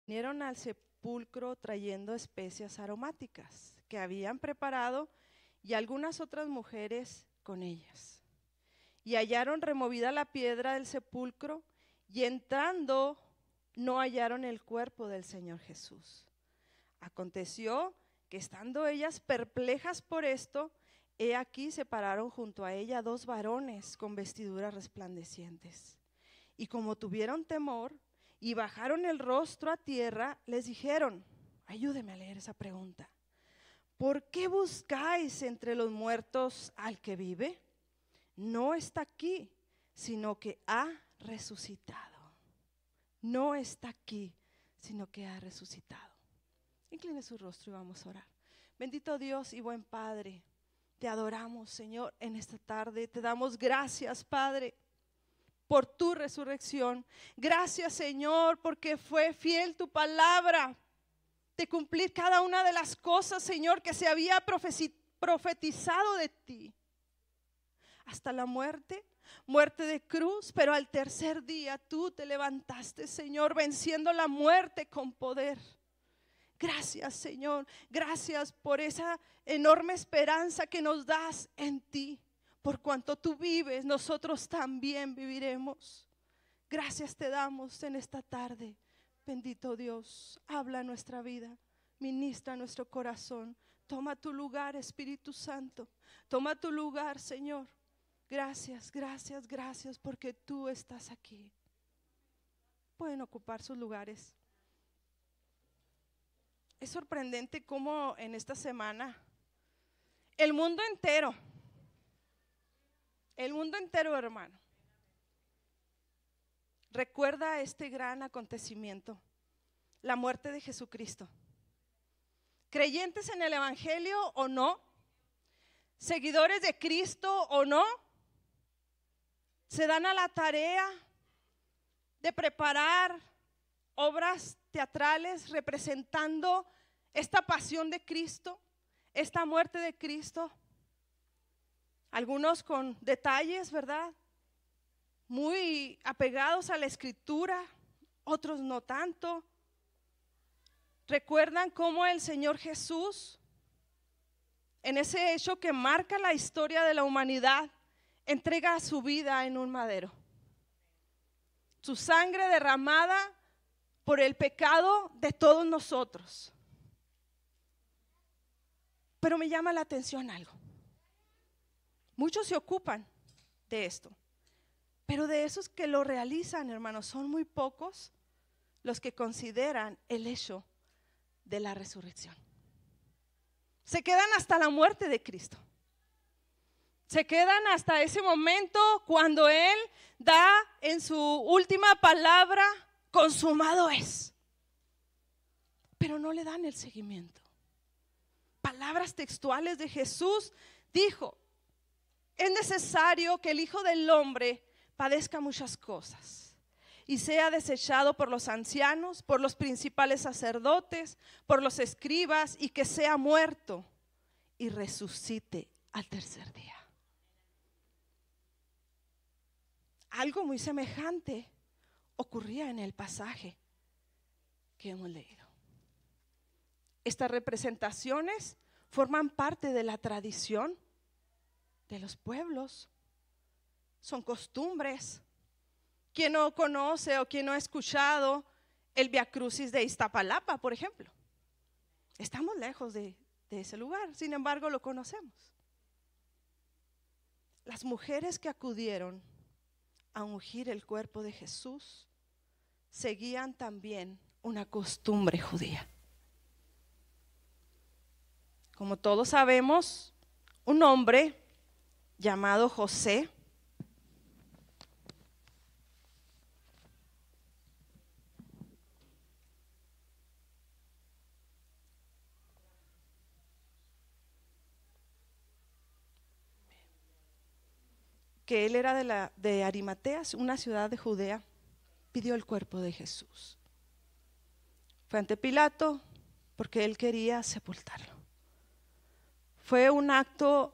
Vinieron al sepulcro trayendo especias aromáticas que habían preparado y algunas otras mujeres con ellas. Y hallaron removida la piedra del sepulcro y entrando no hallaron el cuerpo del Señor Jesús. Aconteció que estando ellas perplejas por esto, he aquí se pararon junto a ella dos varones con vestiduras resplandecientes. Y como tuvieron temor y bajaron el rostro a tierra, les dijeron, ayúdeme a leer esa pregunta, ¿por qué buscáis entre los muertos al que vive? No está aquí, sino que ha resucitado. No está aquí, sino que ha resucitado. Incline su rostro y vamos a orar. Bendito Dios y buen Padre, te adoramos, Señor, en esta tarde. Te damos gracias, Padre, por tu resurrección. Gracias, Señor, porque fue fiel tu palabra de cumplir cada una de las cosas, Señor, que se había profetizado de ti. Hasta la muerte de cruz, pero al tercer día tú te levantaste, Señor, venciendo la muerte con poder. Gracias, Señor, gracias por esa enorme esperanza que nos das en ti. Por cuanto tú vives, nosotros también viviremos. Gracias te damos en esta tarde. Bendito Dios, habla nuestra vida, ministra nuestro corazón. Toma tu lugar, Espíritu Santo. Toma tu lugar, Señor. Gracias, gracias, gracias porque tú estás aquí. Pueden ocupar sus lugares. Es sorprendente cómo en esta semana el mundo entero, hermano, recuerda este gran acontecimiento, la muerte de Jesucristo. Creyentes en el Evangelio o no, seguidores de Cristo o no, se dan a la tarea de preparar obras teatrales representando esta pasión de Cristo, esta muerte de Cristo. Algunos con detalles, ¿verdad? Muy apegados a la escritura, otros no tanto. ¿Recuerdan cómo el Señor Jesús, en ese hecho que marca la historia de la humanidad, entrega su vida en un madero? Su sangre derramada por el pecado de todos nosotros. Pero me llama la atención algo. Muchos se ocupan de esto, pero de esos que lo realizan, hermanos, son muy pocos los que consideran el hecho de la resurrección. Se quedan hasta la muerte de Cristo. Se quedan hasta ese momento cuando Él da en su última palabra, consumado es. Pero no le dan el seguimiento. Palabras textuales de Jesús dijo: es necesario que el Hijo del Hombre padezca muchas cosas y sea desechado por los ancianos, por los principales sacerdotes, por los escribas, y que sea muerto y resucite al tercer día. Algo muy semejante ocurría en el pasaje que hemos leído. Estas representaciones forman parte de la tradición de los pueblos, son costumbres. ¿Quién no conoce o quién no ha escuchado el Vía Crucis de Iztapalapa, por ejemplo? Estamos lejos de ese lugar, sin embargo lo conocemos. Las mujeres que acudieron a ungir el cuerpo de Jesús seguían también una costumbre judía. Como todos sabemos, un hombre llamado José que él era de Arimatea, una ciudad de Judea, pidió el cuerpo de Jesús. Fue ante Pilato porque él quería sepultarlo. Fue un acto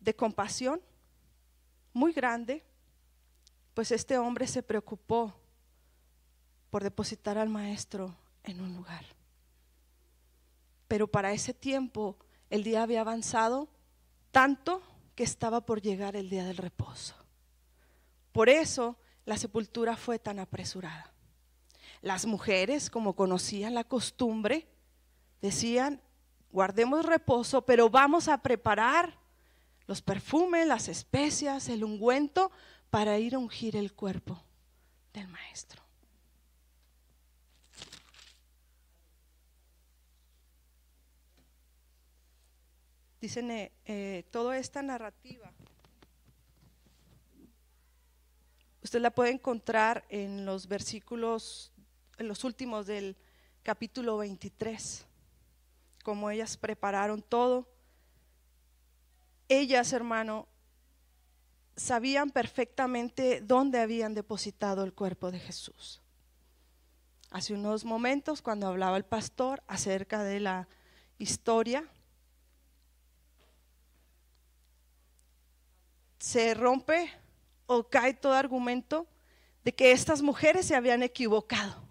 de compasión muy grande, pues este hombre se preocupó por depositar al maestro en un lugar. Pero para ese tiempo el día había avanzado tanto que estaba por llegar el día del reposo. Por eso la sepultura fue tan apresurada. Las mujeres, como conocían la costumbre, decían: guardemos reposo, pero vamos a preparar los perfumes, las especias, el ungüento para ir a ungir el cuerpo del maestro. Dicen toda esta narrativa, usted la puede encontrar en los versículos, en los últimos del capítulo 23, como ellas prepararon todo. Ellas, hermano, sabían perfectamente dónde habían depositado el cuerpo de Jesús. Hace unos momentos, cuando hablaba el pastor acerca de la historia, se rompe o cae todo argumento de que estas mujeres se habían equivocado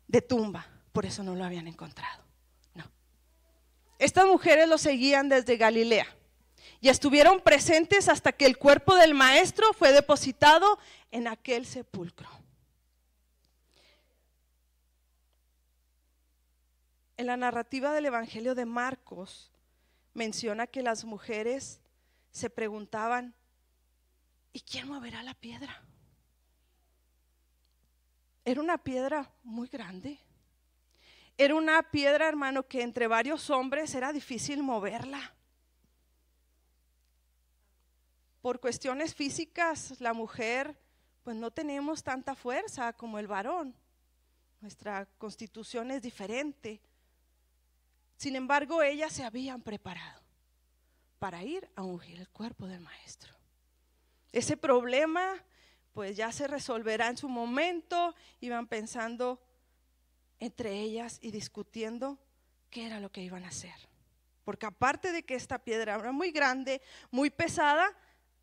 de tumba, por eso no lo habían encontrado. No, estas mujeres lo seguían desde Galilea y estuvieron presentes hasta que el cuerpo del maestro fue depositado en aquel sepulcro. En la narrativa del Evangelio de Marcos menciona que las mujeres se preguntaban: ¿y quién moverá la piedra? Era una piedra muy grande. Era una piedra, hermano, que entre varios hombres era difícil moverla. Por cuestiones físicas, la mujer, pues no tenemos tanta fuerza como el varón. Nuestra constitución es diferente. Sin embargo, ellas se habían preparado para ir a ungir el cuerpo del maestro. Ese problema pues ya se resolverá en su momento. Iban pensando entre ellas y discutiendo qué era lo que iban a hacer, porque aparte de que esta piedra era muy grande, muy pesada,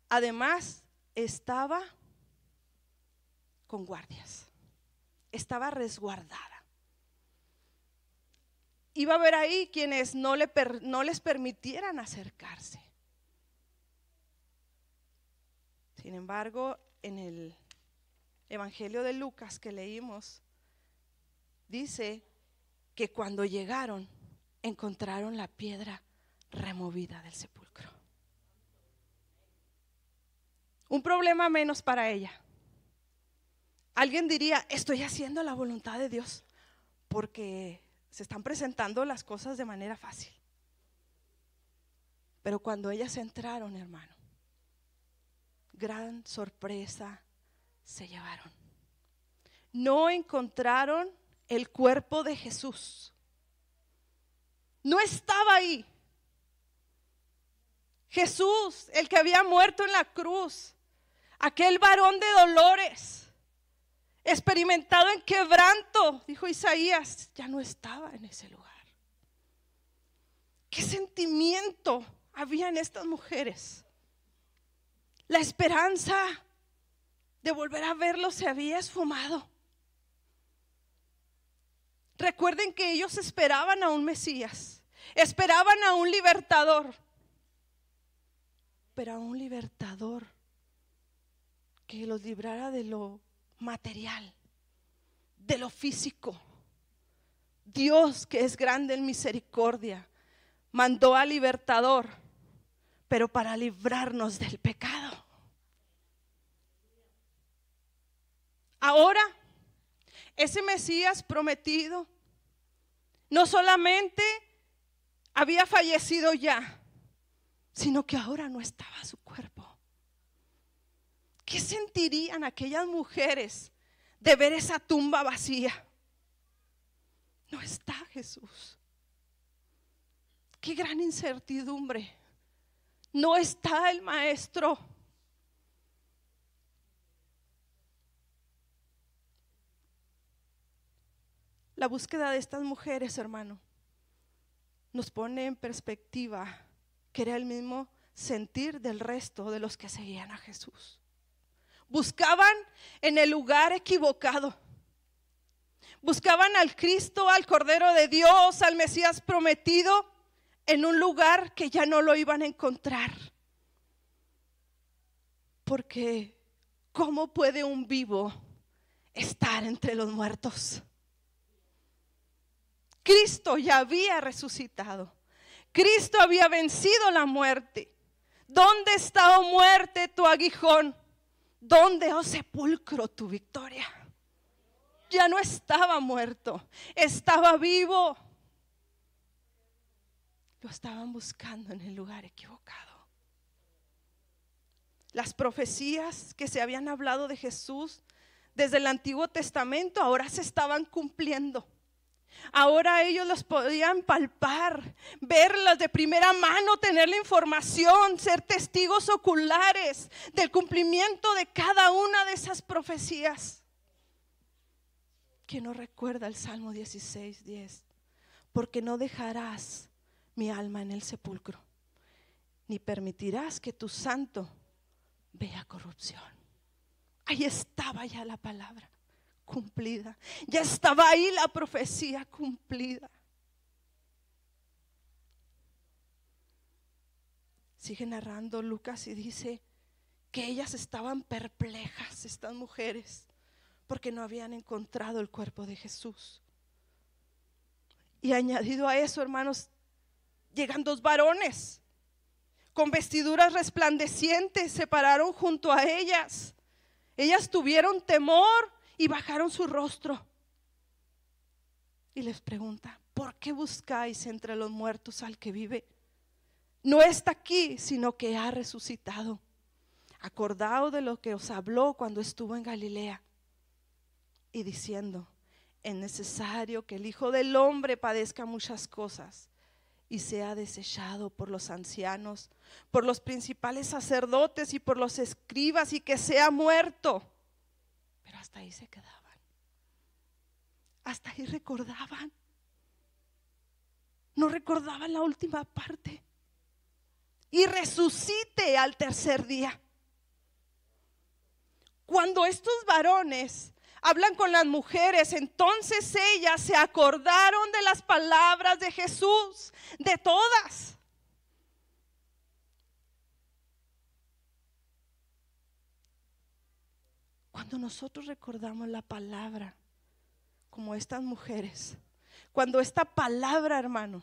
además estaba con guardias, estaba resguardada. Iba a haber ahí quienes no les permitieran acercarse. Sin embargo, en el Evangelio de Lucas que leímos, dice que cuando llegaron encontraron la piedra removida del sepulcro. Un problema menos para ella. Alguien diría: estoy haciendo la voluntad de Dios, porque se están presentando las cosas de manera fácil. Pero cuando ellas entraron, hermano, gran sorpresa se llevaron. No encontraron el cuerpo de Jesús. No estaba ahí. Jesús, el que había muerto en la cruz, aquel varón de dolores, experimentado en quebranto, dijo Isaías, ya no estaba en ese lugar. ¿Qué sentimiento había en estas mujeres? La esperanza de volver a verlo se había esfumado. Recuerden que ellos esperaban a un Mesías, esperaban a un libertador, pero a un libertador que los librara de lo material, de lo físico. Dios, que es grande en misericordia, mandó al libertador, pero para librarnos del pecado. Ahora, ese Mesías prometido no solamente había fallecido ya, sino que ahora no estaba su cuerpo. ¿Qué sentirían aquellas mujeres de ver esa tumba vacía? No está Jesús. Qué gran incertidumbre. No está el maestro. La búsqueda de estas mujeres, hermano, nos pone en perspectiva que era el mismo sentir del resto de los que seguían a Jesús. Buscaban en el lugar equivocado. Buscaban al Cristo, al Cordero de Dios, al Mesías prometido, en un lugar que ya no lo iban a encontrar. Porque ¿cómo puede un vivo estar entre los muertos? Cristo ya había resucitado. Cristo había vencido la muerte. ¿Dónde está, oh muerte, tu aguijón? ¿Dónde, oh sepulcro, tu victoria? Ya no estaba muerto, estaba vivo. Lo estaban buscando en el lugar equivocado. Las profecías que se habían hablado de Jesús desde el Antiguo Testamento ahora se estaban cumpliendo. Ahora ellos los podían palpar, verlas de primera mano, tener la información, ser testigos oculares del cumplimiento de cada una de esas profecías. ¿Quién no recuerda el Salmo 16:10? Porque no dejarás mi alma en el sepulcro, ni permitirás que tu santo vea corrupción. Ahí estaba ya la palabra cumplida, ya estaba ahí la profecía cumplida. Sigue narrando Lucas y dice que ellas estaban perplejas, estas mujeres, porque no habían encontrado el cuerpo de Jesús. Y añadido a eso, hermanos, llegan dos varones con vestiduras resplandecientes, se pararon junto a ellas. Ellas tuvieron temor y bajaron su rostro. Y les pregunta: ¿por qué buscáis entre los muertos al que vive? No está aquí, sino que ha resucitado. Acordaos de lo que os habló cuando estuvo en Galilea, y diciendo: es necesario que el Hijo del Hombre padezca muchas cosas y sea desechado por los ancianos, por los principales sacerdotes y por los escribas, y que sea muerto. Pero hasta ahí se quedaban, hasta ahí recordaban, no recordaban la última parte: y resucite al tercer día. Cuando estos varones hablan con las mujeres, entonces ellas se acordaron de las palabras de Jesús, de todas. Cuando nosotros recordamos la palabra, como estas mujeres, cuando esta palabra, hermano,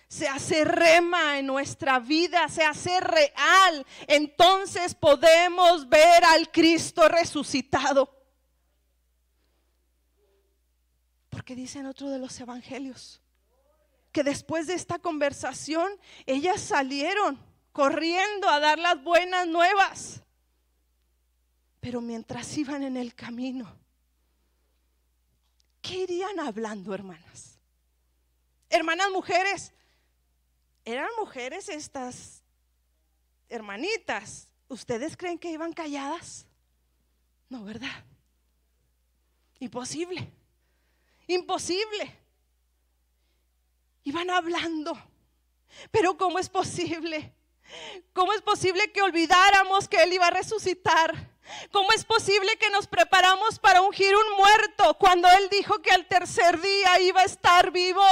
se hace rema en nuestra vida, se hace real, entonces podemos ver al Cristo resucitado. Porque dice en otro de los evangelios que después de esta conversación ellas salieron corriendo a dar las buenas nuevas. Pero mientras iban en el camino, ¿qué irían hablando, hermanas? Hermanas mujeres, ¿eran mujeres estas hermanitas? ¿Ustedes creen que iban calladas? No, ¿verdad? Imposible. Imposible. Iban hablando. Pero ¿cómo es posible? ¿Cómo es posible que olvidáramos que Él iba a resucitar? ¿Cómo es posible que nos preparamos para ungir un muerto cuando Él dijo que al tercer día iba a estar vivo?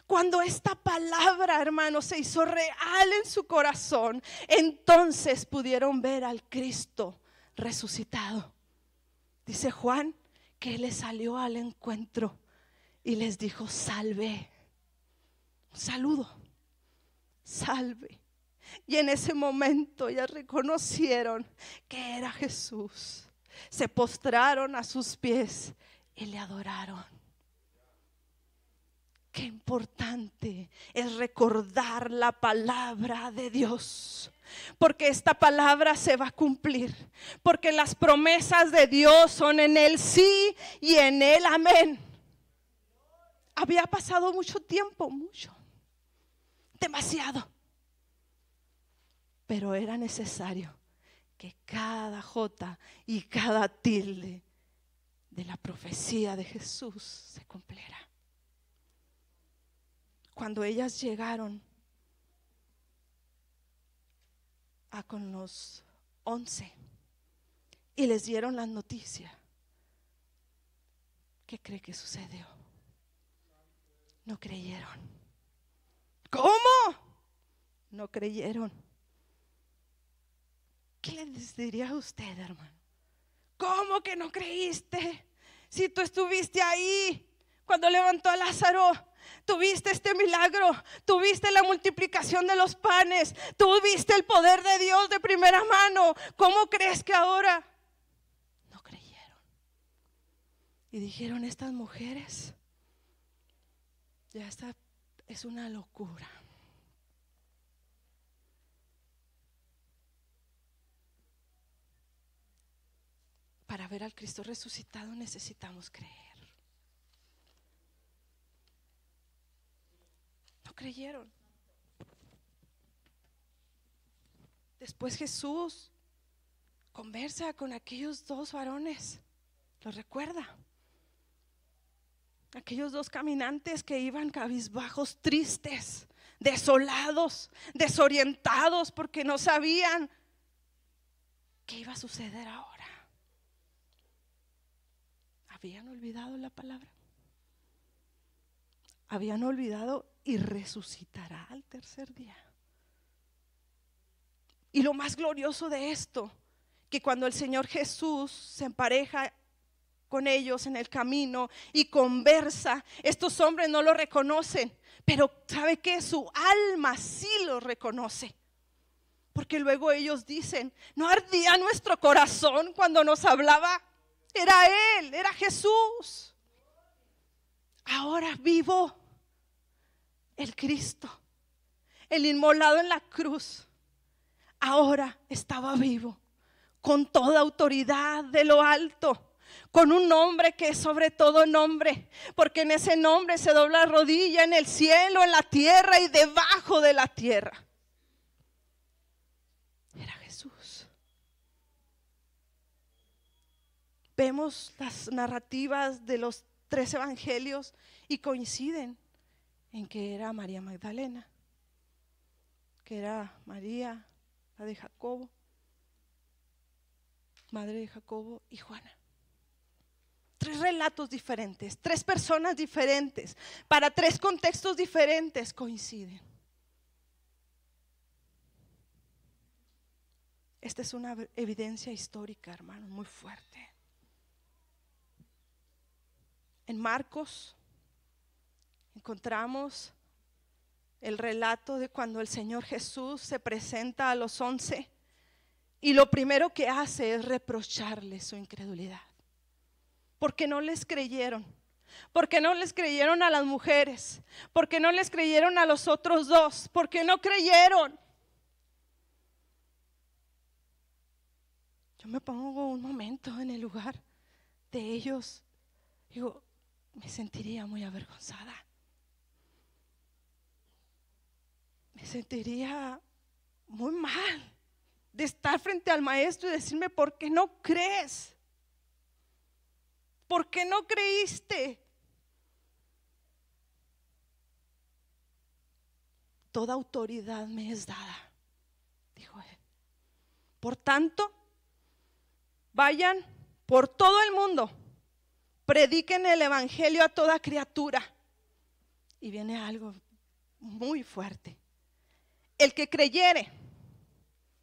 Cuando esta palabra, hermanos, se hizo real en su corazón, entonces pudieron ver al Cristo resucitado. Dice Juan que Él les salió al encuentro y les dijo: salve, saludo, salve. Y en ese momento ellas reconocieron que era Jesús. Se postraron a sus pies y le adoraron. Qué importante es recordar la palabra de Dios, porque esta palabra se va a cumplir, porque las promesas de Dios son en el sí y en el amén. Había pasado mucho tiempo, demasiado, pero era necesario que cada jota y cada tilde de la profecía de Jesús se cumpliera. Cuando ellas llegaron con los 11 y les dieron la noticia, ¿Qué cree que sucedió? No creyeron. ¿Cómo? No creyeron. ¿Qué les diría a usted, hermano? ¿Cómo que no creíste? Si tú estuviste ahí cuando levantó a Lázaro, tuviste este milagro, tuviste la multiplicación de los panes, tuviste el poder de Dios de primera mano. ¿Cómo crees que ahora? No creyeron. Y dijeron, estas mujeres, ya está, es una locura. Para ver al Cristo resucitado necesitamos creer. No creyeron. Después Jesús conversa con aquellos dos varones. ¿Lo recuerda? Aquellos dos caminantes que iban cabizbajos, tristes, desolados, desorientados, porque no sabían qué iba a suceder ahora. Habían olvidado la palabra. Habían olvidado y resucitará al tercer día. Y lo más glorioso de esto, que cuando el Señor Jesús se empareja con ellos en el camino y conversa, estos hombres no lo reconocen, pero ¿sabe qué? Su alma sí lo reconoce. Porque luego ellos dicen, ¿no ardía nuestro corazón cuando nos hablaba? Era Él, era Jesús. Ahora vivo el Cristo, el inmolado en la cruz. Ahora estaba vivo, con toda autoridad de lo alto, con un nombre que es sobre todo nombre, porque en ese nombre se dobla rodilla en el cielo, en la tierra y debajo de la tierra. Era Jesús. Vemos las narrativas de los 3 evangelios y coinciden en que era María Magdalena, que era María, la de Jacobo, madre de Jacobo, y Juana. 3 relatos diferentes, 3 personas diferentes, para 3 contextos diferentes coinciden. Esta es una evidencia histórica, hermano, muy fuerte. En Marcos encontramos el relato de cuando el Señor Jesús se presenta a los 11 y lo primero que hace es reprocharles su incredulidad. Porque no les creyeron, porque no les creyeron a las mujeres, porque no les creyeron a los otros 2, porque no creyeron. Yo me pongo un momento en el lugar de ellos, digo, me sentiría muy avergonzada. Me sentiría muy mal de estar frente al maestro y decirme, ¿por qué no crees? ¿Por qué no creíste? Toda autoridad me es dada, dijo él. Por tanto, vayan por todo el mundo, prediquen el evangelio a toda criatura. Y viene algo muy fuerte. El que creyere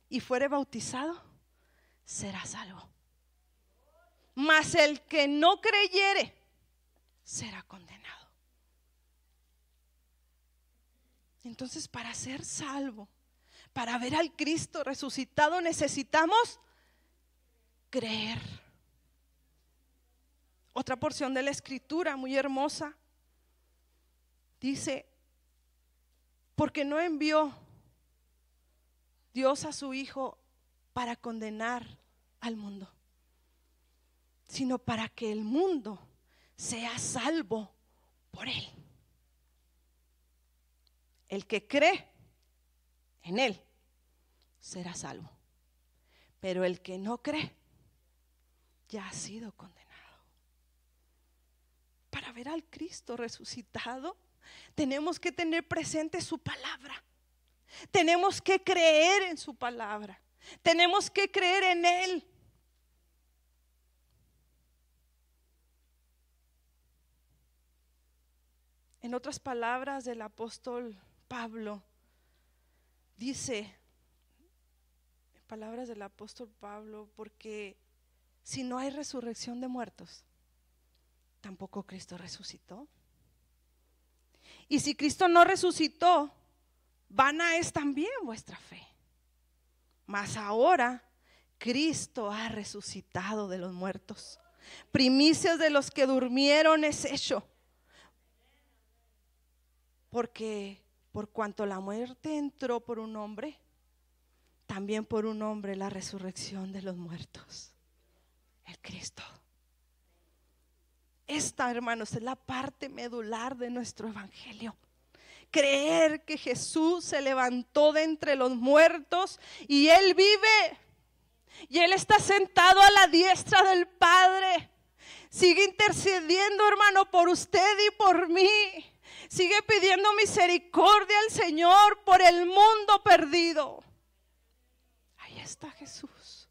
y fuere bautizado será salvo, mas el que no creyere será condenado. Entonces, para ser salvo, para ver al Cristo resucitado, necesitamos creer. Otra porción de la escritura muy hermosa dice, porque no envió Dios a su Hijo para condenar al mundo, sino para que el mundo sea salvo por Él. El que cree en Él será salvo, pero el que no cree ya ha sido condenado. Para ver al Cristo resucitado, tenemos que tener presente su palabra. Tenemos que creer en su palabra. Tenemos que creer en Él. En otras palabras del apóstol Pablo, dice, en palabras del apóstol Pablo, porque si no hay resurrección de muertos, tampoco Cristo resucitó. Y si Cristo no resucitó, vana es también vuestra fe. Mas ahora Cristo ha resucitado de los muertos. Primicias de los que durmieron es hecho. Porque por cuanto la muerte entró por un hombre, también por un hombre la resurrección de los muertos, el Cristo. Esta, hermanos, es la parte medular de nuestro evangelio. Creer que Jesús se levantó de entre los muertos y Él vive. Y Él está sentado a la diestra del Padre. Sigue intercediendo, hermano, por usted y por mí. Sigue pidiendo misericordia al Señor por el mundo perdido. Ahí está Jesús,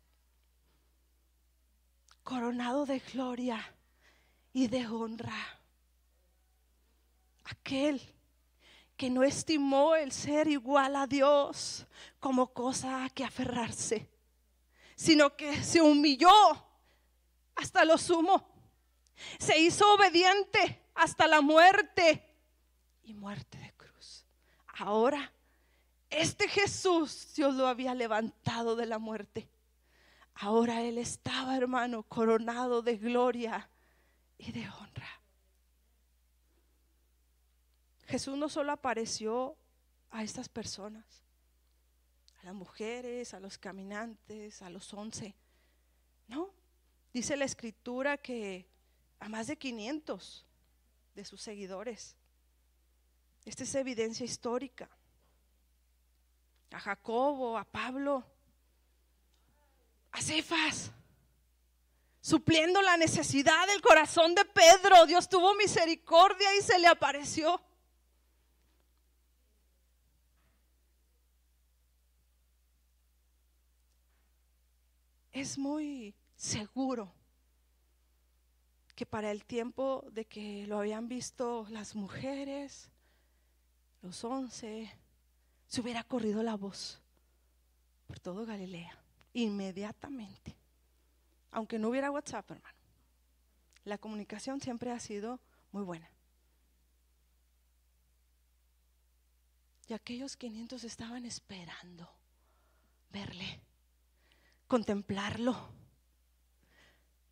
coronado de gloria y de honra. Aquel que no estimó el ser igual a Dios como cosa a que aferrarse, sino que se humilló hasta lo sumo. Se hizo obediente hasta la muerte y muerte de cruz. Ahora, este Jesús, Dios lo había levantado de la muerte. Ahora Él estaba, hermano, coronado de gloria y de honra. Jesús no solo apareció a estas personas, a las mujeres, a los caminantes, a los 11. No, dice la escritura que a más de 500 de sus seguidores. Esta es evidencia histórica. A Jacobo, a Pablo, a Cefas, supliendo la necesidad del corazón de Pedro. Dios tuvo misericordia y se le apareció. Es muy seguro que para el tiempo de que lo habían visto las mujeres, los 11, se hubiera corrido la voz por todo Galilea inmediatamente. Aunque no hubiera WhatsApp, hermano, la comunicación siempre ha sido muy buena. Y aquellos 500 estaban esperando verle, contemplarlo,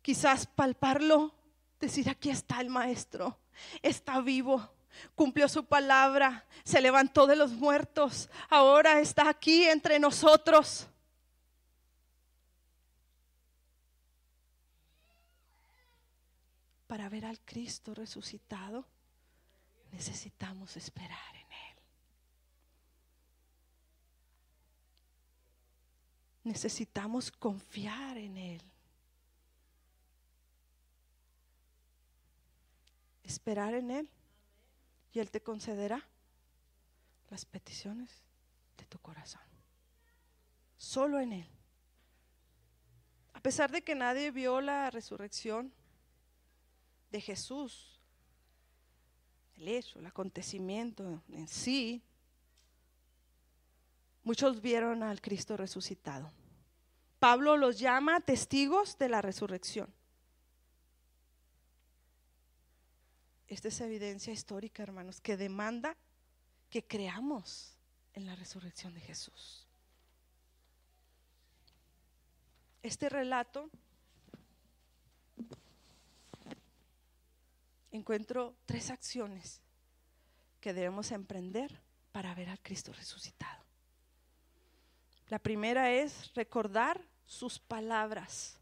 quizás palparlo, decir: aquí está el maestro, está vivo, cumplió su palabra, se levantó de los muertos, ahora está aquí entre nosotros. Para ver al Cristo resucitado, necesitamos esperar en Él. Necesitamos confiar en Él. Esperar en Él, y Él te concederá las peticiones de tu corazón. Solo en Él. A pesar de que nadie vio la resurrección de Jesús, el hecho, el acontecimiento en sí, muchos vieron al Cristo resucitado. Pablo los llama testigos de la resurrección. Esta es evidencia histórica, hermanos, que demanda que creamos en la resurrección de Jesús. Este relato encuentro 3 acciones que debemos emprender para ver al Cristo resucitado. La primera es recordar sus palabras,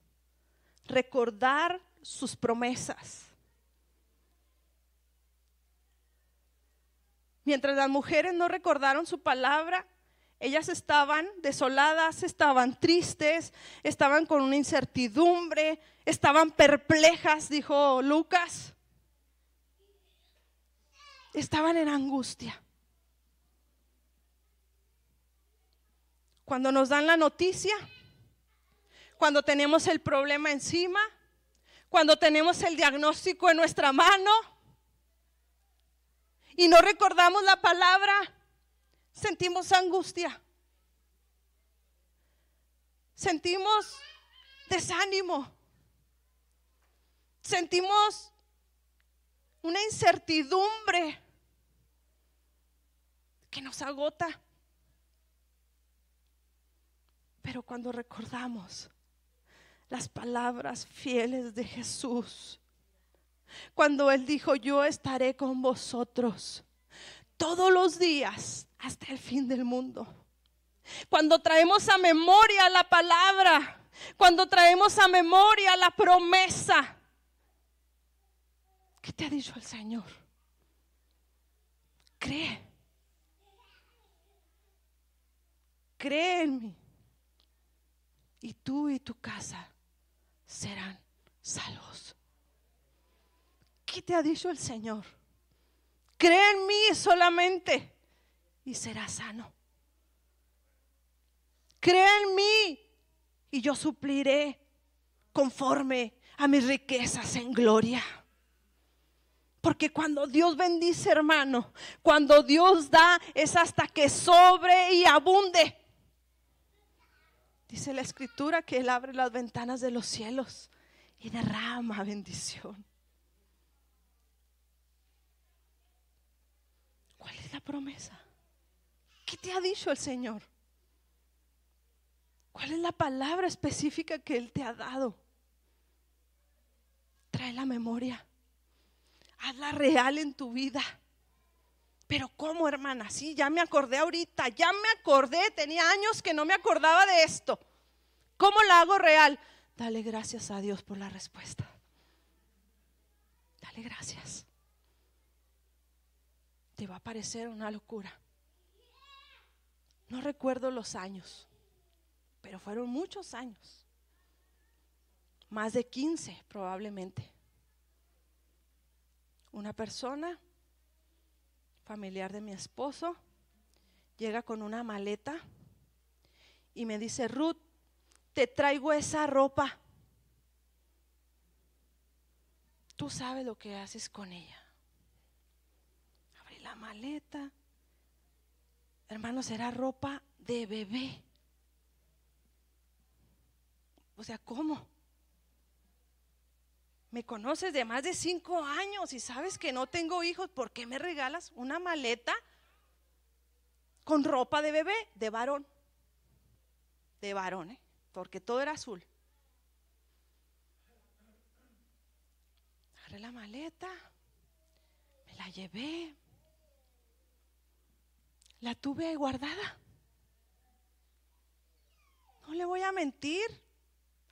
recordar sus promesas. Mientras las mujeres no recordaron su palabra, ellas estaban desoladas, estaban tristes, estaban con una incertidumbre, estaban perplejas, dijo Lucas. Estaban en angustia. Cuando nos dan la noticia, cuando tenemos el problema encima, cuando tenemos el diagnóstico en nuestra mano y no recordamos la palabra, sentimos angustia, sentimos desánimo, sentimos una incertidumbre que nos agota. Pero cuando recordamos las palabras fieles de Jesús, cuando Él dijo: yo estaré con vosotros todos los días hasta el fin del mundo. Cuando traemos a memoria la palabra, cuando traemos a memoria la promesa, ¿qué te ha dicho el Señor? Cree. Cree en mí, y tú y tu casa serán salvos. ¿Qué te ha dicho el Señor? Cree en mí solamente y serás sano. Cree en mí y yo supliré conforme a mis riquezas en gloria. Porque cuando Dios bendice, hermano, cuando Dios da, es hasta que sobre y abunde. Dice la Escritura que Él abre las ventanas de los cielos y derrama bendición. ¿Cuál es la promesa? ¿Qué te ha dicho el Señor? ¿Cuál es la palabra específica que Él te ha dado? Trae la memoria, hazla real en tu vida. Pero ¿cómo, hermana? Sí, ya me acordé ahorita, ya me acordé, tenía años que no me acordaba de esto. ¿Cómo la hago real? Dale gracias a Dios por la respuesta. Dale gracias. Te va a parecer una locura. No recuerdo los años, pero fueron muchos años. Más de 15 probablemente. Una persona familiar de mi esposo llega con una maleta y me dice: Ruth, te traigo esa ropa. Tú sabes lo que haces con ella. Abrí la maleta. Hermanos, era ropa de bebé. O sea, ¿cómo? Me conoces de más de 5 años y sabes que no tengo hijos. ¿Por qué me regalas una maleta con ropa de bebé? De varón. De varón, porque todo era azul. Agarré la maleta, me la llevé, la tuve guardada. No le voy a mentir,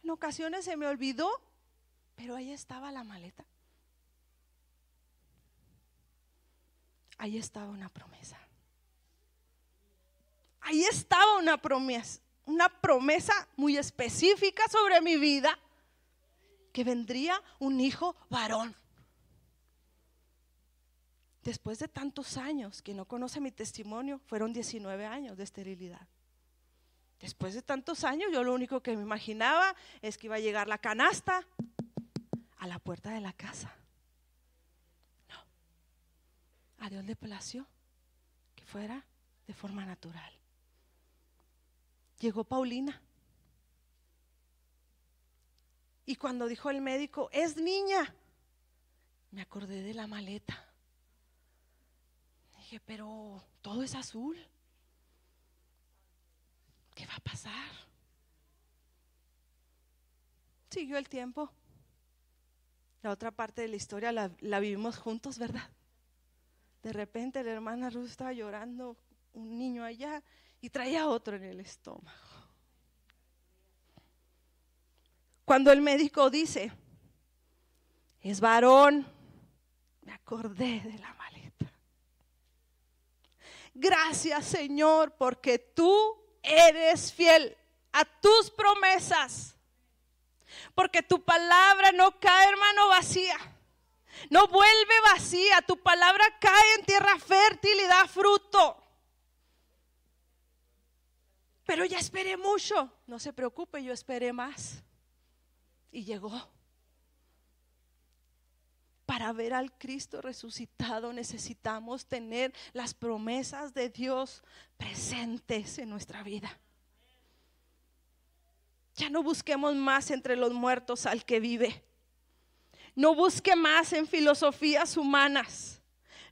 en ocasiones se me olvidó, pero ahí estaba la maleta. Ahí estaba una promesa. Ahí estaba una promesa muy específica sobre mi vida, que vendría un hijo varón. Después de tantos años, quien no conoce mi testimonio, fueron 19 años de esterilidad. Después de tantos años, yo lo único que me imaginaba es que iba a llegar la canasta a la puerta de la casa. No, a Dios le plació que fuera de forma natural. Llegó Paulina. Y cuando dijo el médico: es niña, me acordé de la maleta. Dije: pero todo es azul, ¿qué va a pasar? Siguió el tiempo. La otra parte de la historia la vivimos juntos, ¿verdad? De repente la hermana Ruth estaba llorando, un niño allá, y traía otro en el estómago. Cuando el médico dice: es varón, me acordé de la maleta. Gracias, Señor, porque tú eres fiel a tus promesas. Porque tu palabra no cae, hermano, vacía. No vuelve vacía. Tu palabra cae en tierra fértil y da fruto. Pero ya esperé mucho. No se preocupe, yo esperé más. Y llegó. Para ver al Cristo resucitado necesitamos tener las promesas de Dios presentes en nuestra vida. Ya no busquemos más entre los muertos al que vive. No busque más en filosofías humanas.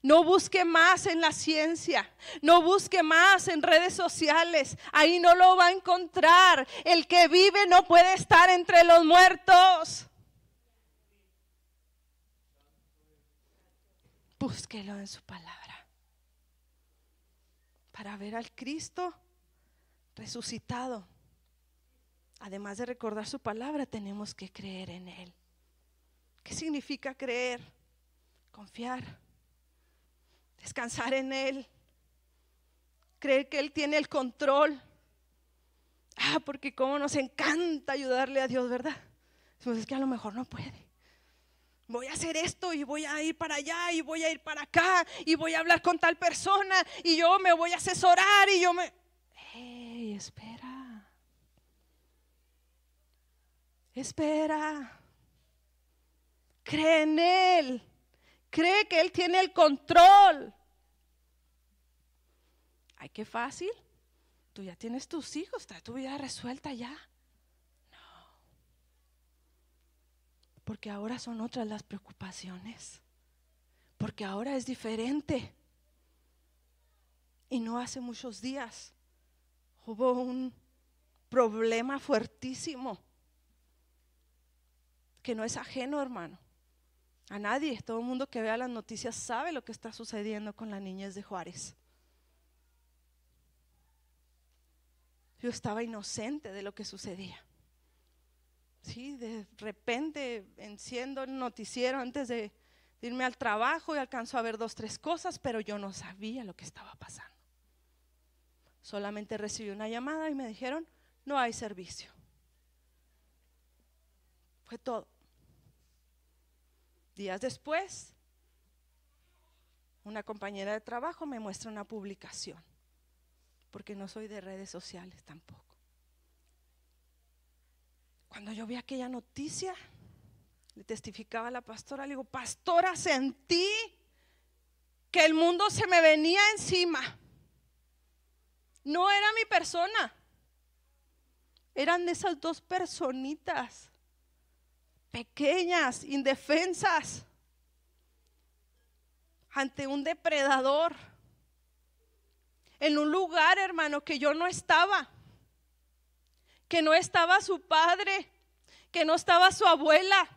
No busque más en la ciencia. No busque más en redes sociales. Ahí no lo va a encontrar. El que vive no puede estar entre los muertos. Búsquelo en su palabra. Para ver al Cristo resucitado. Además de recordar su palabra, tenemos que creer en Él. ¿Qué significa creer? Confiar, descansar en Él, creer que Él tiene el control. Porque como nos encanta ayudarle a Dios, ¿verdad? Pues es que a lo mejor no puede. Voy a hacer esto y voy a ir para allá y voy a ir para acá y voy a hablar con tal persona y yo me voy a asesorar y yo me... ¡Hey, espera! Espera. Cree en Él. Cree que Él tiene el control. Ay, qué fácil. Tú ya tienes tus hijos, está tu vida resuelta ya. No. Porque ahora son otras las preocupaciones. Porque ahora es diferente. Y no hace muchos días hubo un problema fuertísimo que no es ajeno, hermano, a nadie. Todo el mundo que vea las noticias sabe lo que está sucediendo con la niñez de Juárez. Yo estaba inocente de lo que sucedía. Sí, de repente enciendo el noticiero antes de irme al trabajo y alcanzo a ver 2, 3 cosas, pero yo no sabía lo que estaba pasando. Solamente recibí una llamada y me dijeron: no hay servicio. Fue todo. Días después, una compañera de trabajo me muestra una publicación, porque no soy de redes sociales tampoco. Cuando yo vi aquella noticia, le testificaba a la pastora, le digo: pastora, sentí que el mundo se me venía encima. No era mi persona, eran esas 2 personitas pequeñas, indefensas, ante un depredador, en un lugar, hermano, que yo no estaba, que no estaba su padre, que no estaba su abuela,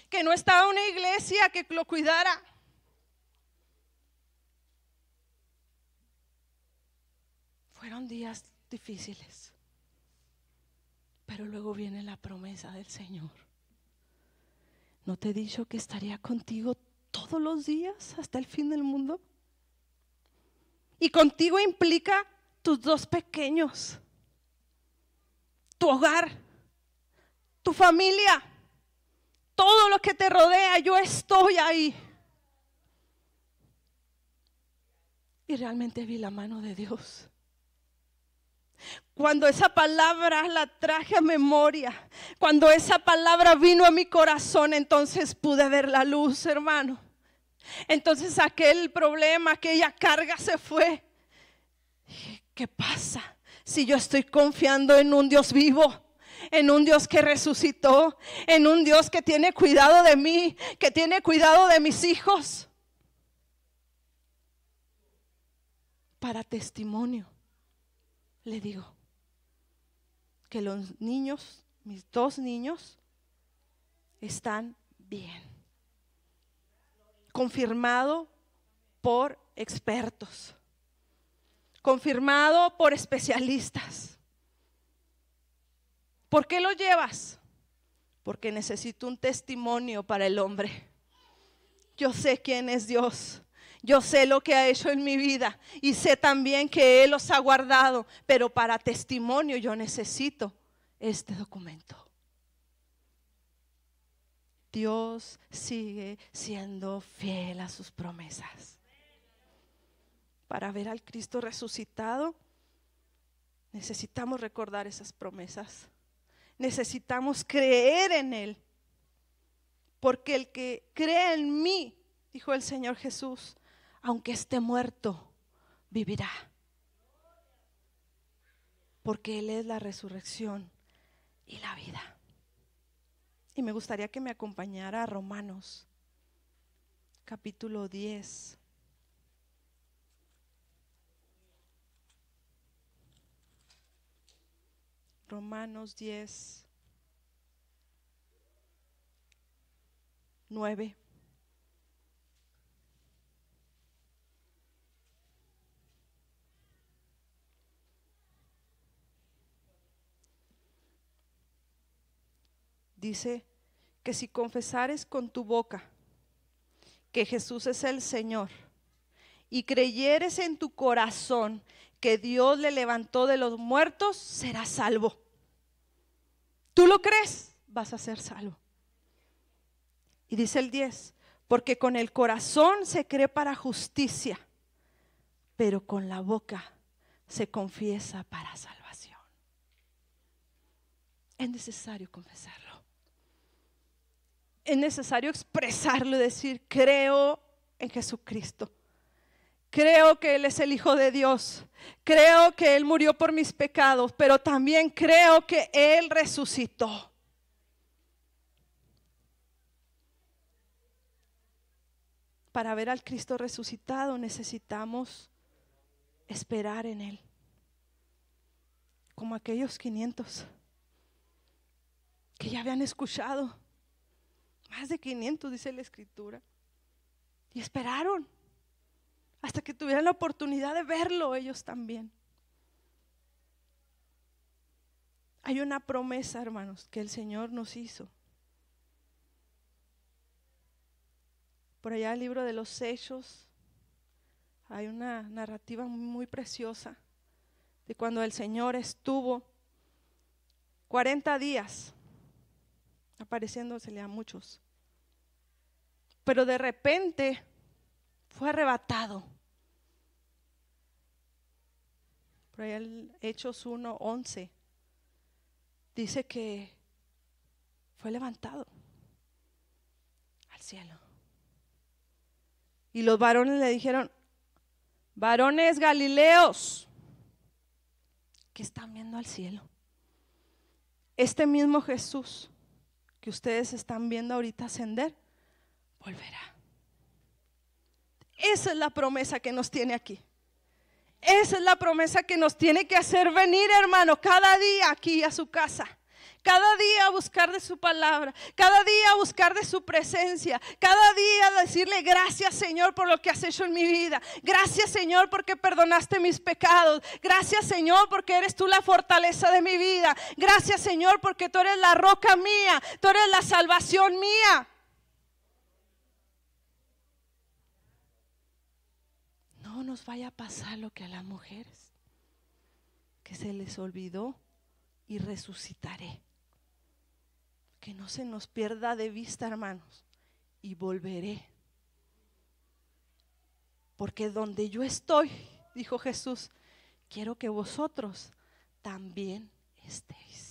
que no estaba una iglesia que lo cuidara. Fueron días difíciles, pero luego viene la promesa del Señor. ¿No te he dicho que estaría contigo todos los días hasta el fin del mundo? Y contigo implica tus 2 pequeños, tu hogar, tu familia, todo lo que te rodea. Yo estoy ahí. Y realmente vi la mano de Dios. Cuando esa palabra la traje a memoria, cuando esa palabra vino a mi corazón, entonces pude ver la luz, hermano. Entonces aquel problema, aquella carga se fue. ¿Qué pasa si yo estoy confiando en un Dios vivo? En un Dios que resucitó, en un Dios que tiene cuidado de mí, que tiene cuidado de mis hijos. Para testimonio, le digo que los niños, mis 2 niños, están bien. Confirmado por expertos, confirmado por especialistas. ¿Por qué lo llevas? Porque necesito un testimonio para el hombre. Yo sé quién es Dios. Yo sé lo que ha hecho en mi vida y sé también que Él los ha guardado, pero para testimonio yo necesito este documento. Dios sigue siendo fiel a sus promesas. Para ver al Cristo resucitado, necesitamos recordar esas promesas. Necesitamos creer en Él, porque el que cree en mí dijo el Señor Jesús, aunque esté muerto, vivirá. Porque Él es la resurrección y la vida. Y me gustaría que me acompañara a Romanos, capítulo 10. Romanos 10, 9. Dice que si confesares con tu boca que Jesús es el Señor y creyeres en tu corazón que Dios le levantó de los muertos, serás salvo. ¿Tú lo crees? Vas a ser salvo. Y dice el 10, porque con el corazón se cree para justicia, pero con la boca se confiesa para salvación. Es necesario confesarlo. Es necesario expresarlo y decir, creo en Jesucristo. Creo que Él es el Hijo de Dios. Creo que Él murió por mis pecados, pero también creo que Él resucitó. Para ver al Cristo resucitado necesitamos esperar en Él. Como aquellos 500 que ya habían escuchado. Más de 500 dice la Escritura. Y esperaron hasta que tuvieran la oportunidad de verlo ellos también. Hay una promesa, hermanos, que el Señor nos hizo. Por allá el libro de los Hechos hay una narrativa muy preciosa de cuando el Señor estuvo 40 días apareciéndosele a muchos, pero de repente fue arrebatado. Por allá el Hechos 1:11 dice que fue levantado al cielo. Y los varones le dijeron, varones galileos, que están viendo al cielo. Este mismo Jesús que ustedes están viendo ahorita ascender, volverá. Esa es la promesa que nos tiene aquí. Esa es la promesa que nos tiene que hacer venir, hermano, cada día aquí a su casa. Cada día a buscar de su palabra, cada día a buscar de su presencia, cada día a decirle gracias, Señor, por lo que has hecho en mi vida. Gracias, Señor, porque perdonaste mis pecados. Gracias, Señor, porque eres tú la fortaleza de mi vida. Gracias, Señor, porque tú eres la roca mía, tú eres la salvación mía. No nos vaya a pasar lo que a las mujeres, que se les olvidó y resucitaré. Que no se nos pierda de vista, hermanos, y volveré. Porque donde yo estoy, dijo Jesús, quiero que vosotros también estéis.